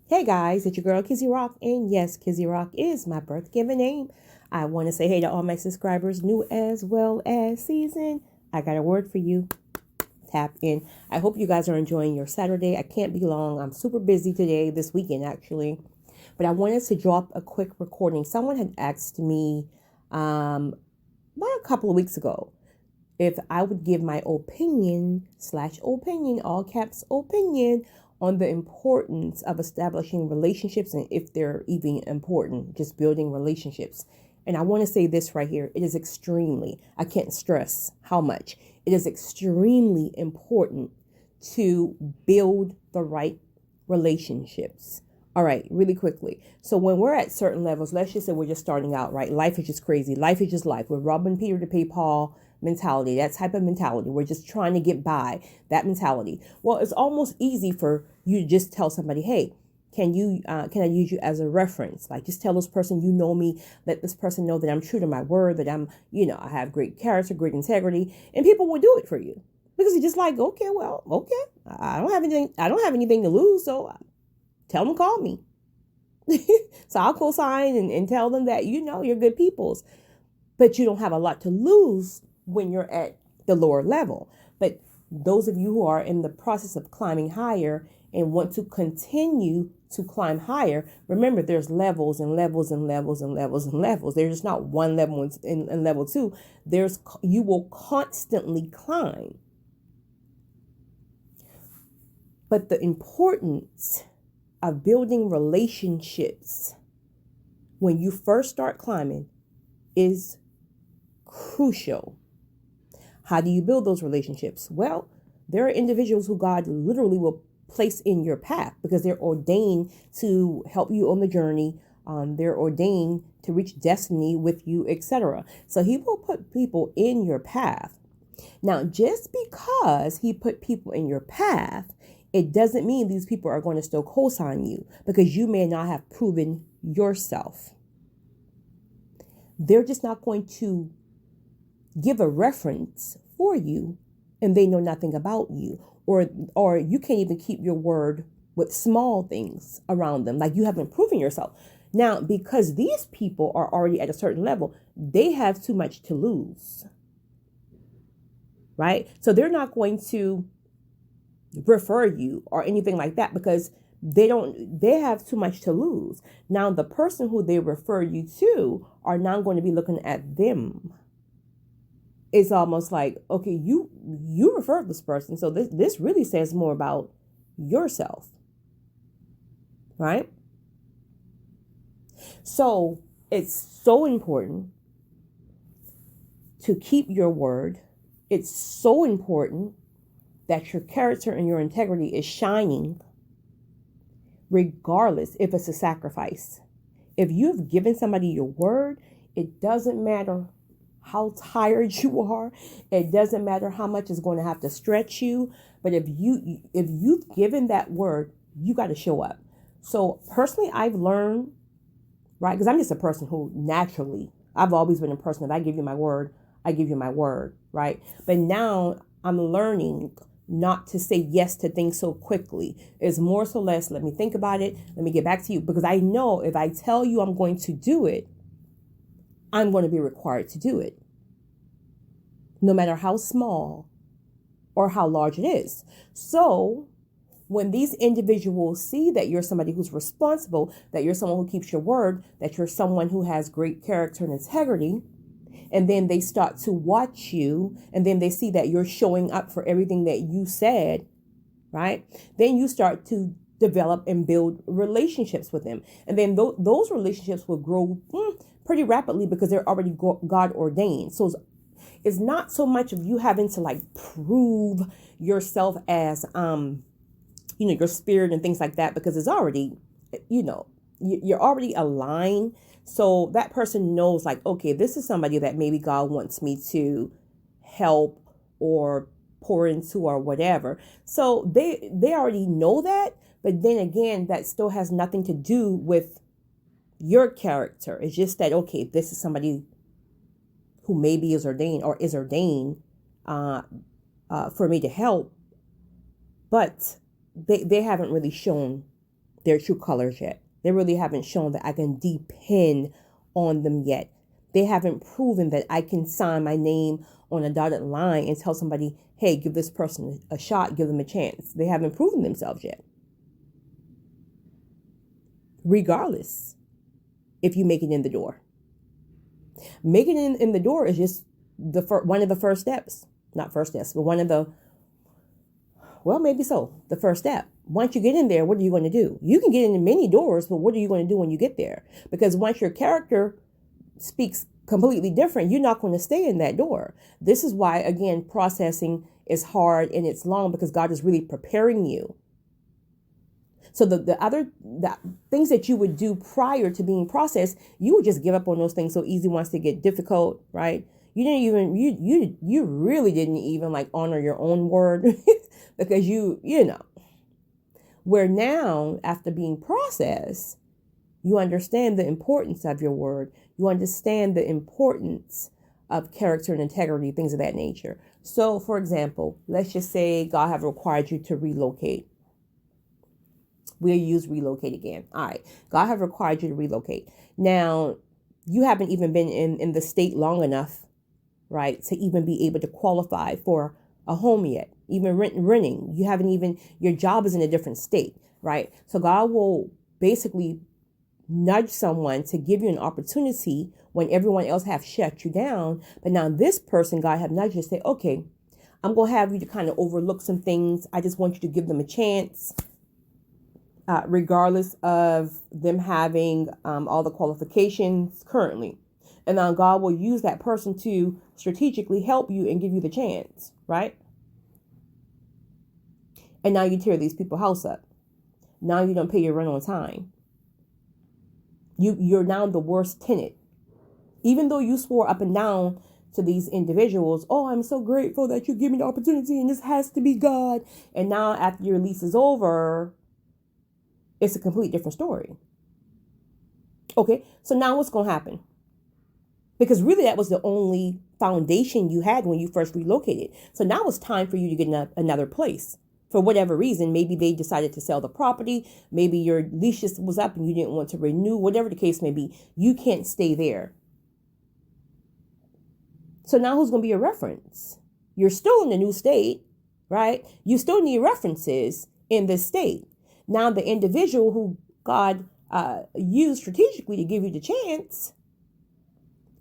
Hey guys, it's your girl Kizzy Rock, and yes, Kizzy Rock is my birth given name. I want to say hey to all my subscribers, new as well as seasoned. I got a word for you. Tap in. I hope you guys are enjoying your Saturday. I can't be long. I'm super busy today, this weekend actually. But I wanted to drop a quick recording. Someone had asked me about a couple of weeks ago if I would give my opinion, all caps opinion, on the importance of establishing relationships and if they're even important, just building relationships. And I want to say this right here. It is extremely, I can't stress how much, it is extremely important to build the right relationships. All right, really quickly. So when we're at certain levels, let's just say we're just starting out, right? Life is just crazy. Life is just life. We're robbing Peter to pay Paul mentality, that type of mentality. We're just trying to get by, that mentality. Well, it's almost easy for you to just tell somebody, hey, can I use you as a reference? Like, just tell this person, you know me, let this person know that I'm true to my word, that I'm, I have great character, great integrity, and people will do it for you. Because it's just like, okay, I don't have anything to lose, so tell them, call me. So I'll co-sign and tell them that, you're good peoples, but you don't have a lot to lose when you're at the lower level. But those of you who are in the process of climbing higher and want to continue to climb higher, remember there's levels and levels and levels and levels and levels. There's just not one level in level two. You will constantly climb. But the importance of building relationships when you first start climbing is crucial. How do you build those relationships? Well, there are individuals who God literally will place in your path because they're ordained to help you on the journey. They're ordained to reach destiny with you, etc. So he will put people in your path. Now, just because he put people in your path, it doesn't mean these people are going to still co-sign you because you may not have proven yourself. They're just not going to give a reference for you and they know nothing about you, or you can't even keep your word with small things around them, like you haven't proven yourself. Now, because these people are already at a certain level, they have too much to lose, right? So they're not going to refer you or anything like that because they have too much to lose. Now, the person who they refer you to are now going to be looking at them. It's almost like, okay, you referred this person, so this really says more about yourself, right? So it's so important to keep your word. It's so important that your character and your integrity is shining, regardless if it's a sacrifice. If you've given somebody your word, it doesn't matter how tired you are. It doesn't matter how much is going to have to stretch you. But if you've given that word, you got to show up. So personally, I've learned, right? Because I'm just a person who naturally, I've always been a person. If I give you my word, I give you my word, right? But now I'm learning not to say yes to things so quickly. It's more so less. Let me think about it. Let me get back to you. Because I know if I tell you I'm going to do it, I'm going to be required to do it, no matter how small or how large it is. So when these individuals see that you're somebody who's responsible, that you're someone who keeps your word, that you're someone who has great character and integrity, and then they start to watch you, and then they see that you're showing up for everything that you said, right? Then you start to develop and build relationships with them. And then those relationships will grow pretty rapidly because they're already God ordained. So it's not so much of you having to like prove yourself as, your spirit and things like that, because it's already, you're already aligned. So that person knows like, okay, this is somebody that maybe God wants me to help or pour into or whatever. So they already know that. But then again, that still has nothing to do with your character. It's just that, okay, this is somebody who maybe is ordained for me to help, but they haven't really shown their true colors yet. They really haven't shown that I can depend on them yet. They haven't proven that I can sign my name on a dotted line and tell somebody, hey, give this person a shot, give them a chance. They haven't proven themselves yet. Regardless, if you make it in the door. Making it in the door is just one of the first steps. Not first steps, but maybe so. The first step. Once you get in there, what are you going to do? You can get into many doors, but what are you going to do when you get there? Because once your character speaks completely different, you're not going to stay in that door. This is why, again, processing is hard and it's long, because God is really preparing you. So the things that you would do prior to being processed, you would just give up on those things so easy once they get difficult, right? You didn't even, you really didn't even like honor your own word because you know, where now after being processed, you understand the importance of your word. You understand the importance of character and integrity, things of that nature. So for example, let's just say God have required you to relocate. We'll use relocate again. All right. God have required you to relocate. Now, you haven't even been in the state long enough, right, to even be able to qualify for a home yet. Even renting. You haven't even, your job is in a different state, right? So God will basically nudge someone to give you an opportunity when everyone else have shut you down. But now this person, God have nudged you to say, okay, I'm going to have you to kind of overlook some things. I just want you to give them a chance. Regardless of them having all the qualifications currently. And now God will use that person to strategically help you and give you the chance, right? And now you tear these people's house up. Now you don't pay your rent on time. You're now the worst tenant. Even though you swore up and down to these individuals, oh, I'm so grateful that you give me the opportunity and this has to be God. And now after your lease is over, it's a complete different story. Okay, so now what's going to happen? Because really that was the only foundation you had when you first relocated. So now it's time for you to get another place. For whatever reason, maybe they decided to sell the property. Maybe your lease just was up and you didn't want to renew. Whatever the case may be, you can't stay there. So now who's going to be your reference? You're still in the new state, right? You still need references in this state. Now the individual who God used strategically to give you the chance,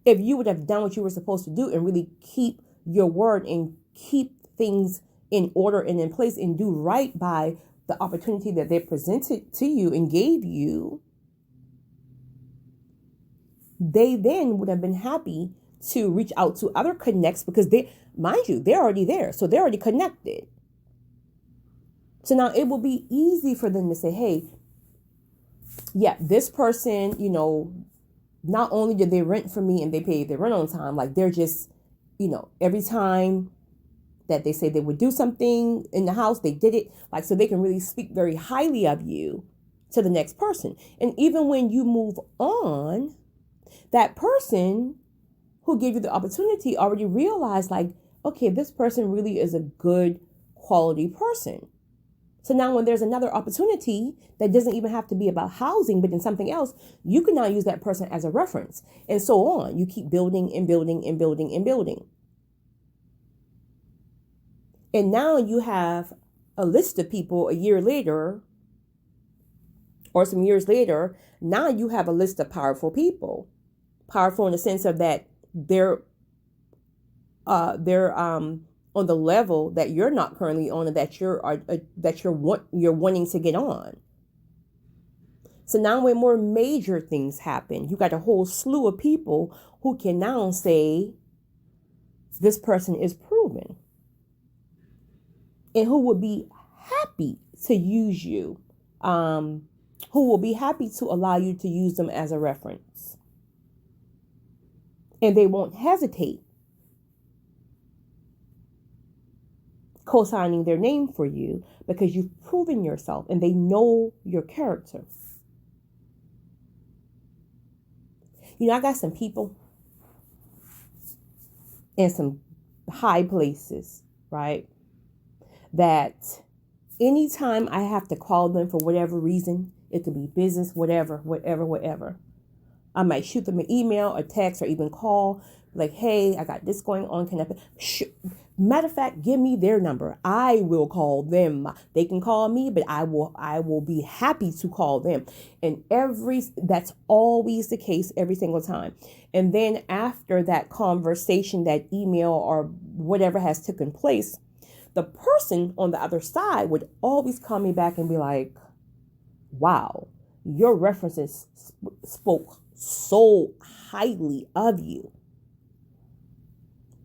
if you would have done what you were supposed to do and really keep your word and keep things in order and in place and do right by the opportunity that they presented to you and gave you, they then would have been happy to reach out to other connects because mind you, they're already there. So they're already connected. So now it will be easy for them to say, hey, yeah, this person, not only did they rent from me and they paid their rent on time, like they're just, every time that they say they would do something in the house, they did it. Like, so they can really speak very highly of you to the next person. And even when you move on, that person who gave you the opportunity already realized like, okay, this person really is a good quality person. So now when there's another opportunity that doesn't even have to be about housing, but in something else, you can now use that person as a reference and so on. You keep building and building and building and building. And now you have a list of people a year later or some years later. Now you have a list of powerful people, powerful in the sense of that they're on the level that you're not currently on and that you're wanting to get on. So now when more major things happen, you got a whole slew of people who can now say this person is proven and who will be happy to use you, who will be happy to allow you to use them as a reference. And they won't hesitate co-signing their name for you because you've proven yourself and they know your character. I got some people in some high places, right? That anytime I have to call them for whatever reason, It could be business, whatever. I might shoot them an email, a text, or even call. Like, hey, I got this going on. Can I? Matter of fact, give me their number. I will call them. They can call me, but I will be happy to call them. And that's always the case every single time. And then after that conversation, that email or whatever has taken place, the person on the other side would always call me back and be like, wow, your references spoke so highly of you.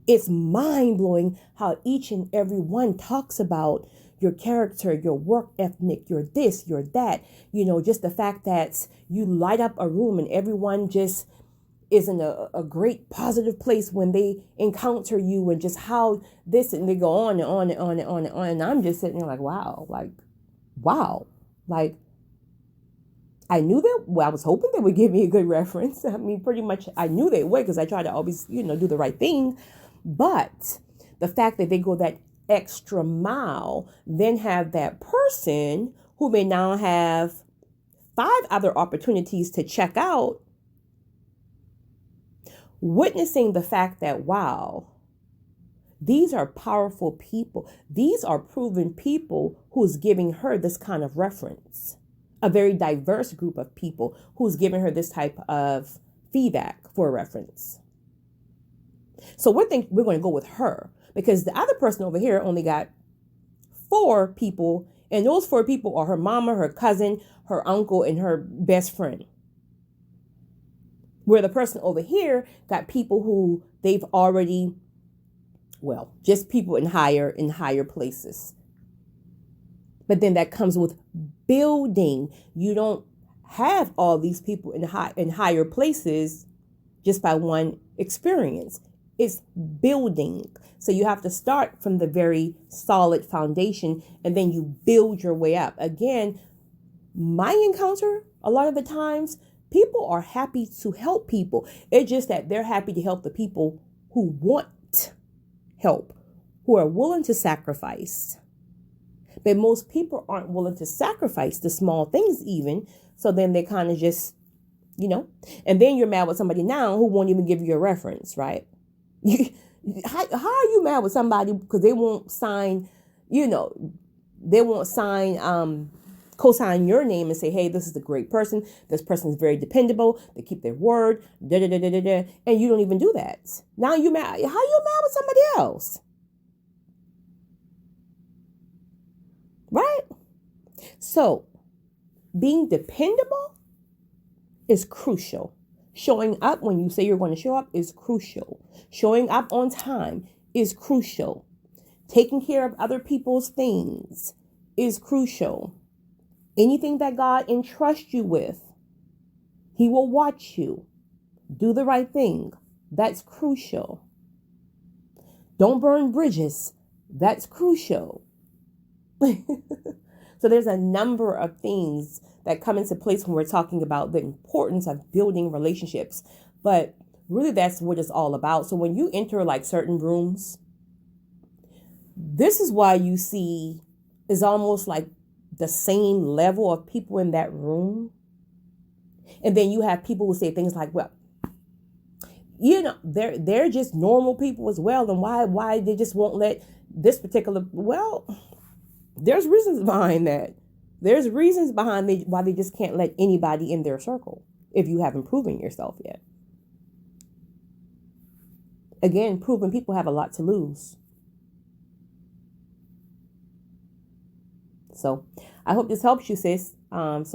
It's mind-blowing how each and every one talks about your character, your work ethic, your this, your that. Just the fact that you light up a room and everyone just is in a great positive place when they encounter you, and just how this, and they go on and on and on and on and on. And I'm just sitting there like, wow. I knew that. Well, I was hoping they would give me a good reference. I mean, pretty much I knew they would, because I try to always, do the right thing. But the fact that they go that extra mile, then have that person who may now have 5 other opportunities to check out, witnessing the fact that, wow, these are powerful people. These are proven people who's giving her this kind of reference. A very diverse group of people who's giving her this type of feedback for a reference. So we're going to go with her, because the other person over here only got 4 people, and those 4 people are her mama, her cousin, her uncle, and her best friend. Where the person over here got people who they've already, just people in higher places. But then that comes with building. You don't have all these people in higher places just by one experience. It's building. So you have to start from the very solid foundation, and then you build your way up. Again, my encounter, a lot of the times, people are happy to help people. It's just that they're happy to help the people who want help, who are willing to sacrifice. But most people aren't willing to sacrifice the small things even. So then they kind of just, and then you're mad with somebody now who won't even give you a reference, right? How are you mad with somebody because they won't sign, co-sign your name and say, hey, this is a great person. This person is very dependable. They keep their word, and you don't even do that. Now you mad. How you mad with somebody else? Right? So being dependable is crucial. Showing up when you say you're going to show up is crucial. Showing up on time is crucial. Taking care of other people's things is crucial. Anything that God entrusts you with, He will watch you. Do the right thing. That's crucial. Don't burn bridges. That's crucial. So there's a number of things that come into place when we're talking about the importance of building relationships. But really, that's what it's all about. So when you enter like certain rooms, this is why you see is almost like the same level of people in that room. And then you have people who say things like, well, they're just normal people as well. And why they just won't let this particular, there's reasons behind that. There's reasons behind why they just can't let anybody in their circle if you haven't proven yourself yet. Again, proven people have a lot to lose. So I hope this helps you, sis. That's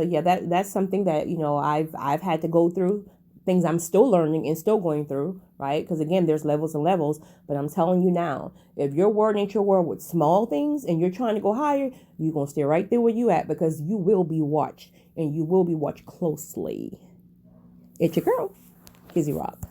something that, I've had to go through, things I'm still learning and still going through, right? Because again, there's levels and levels, but I'm telling you now, if your word ain't your word with small things and you're trying to go higher, you're going to stay right there where you at, because you will be watched, and you will be watched closely. It's your girl, Kizzy Rock.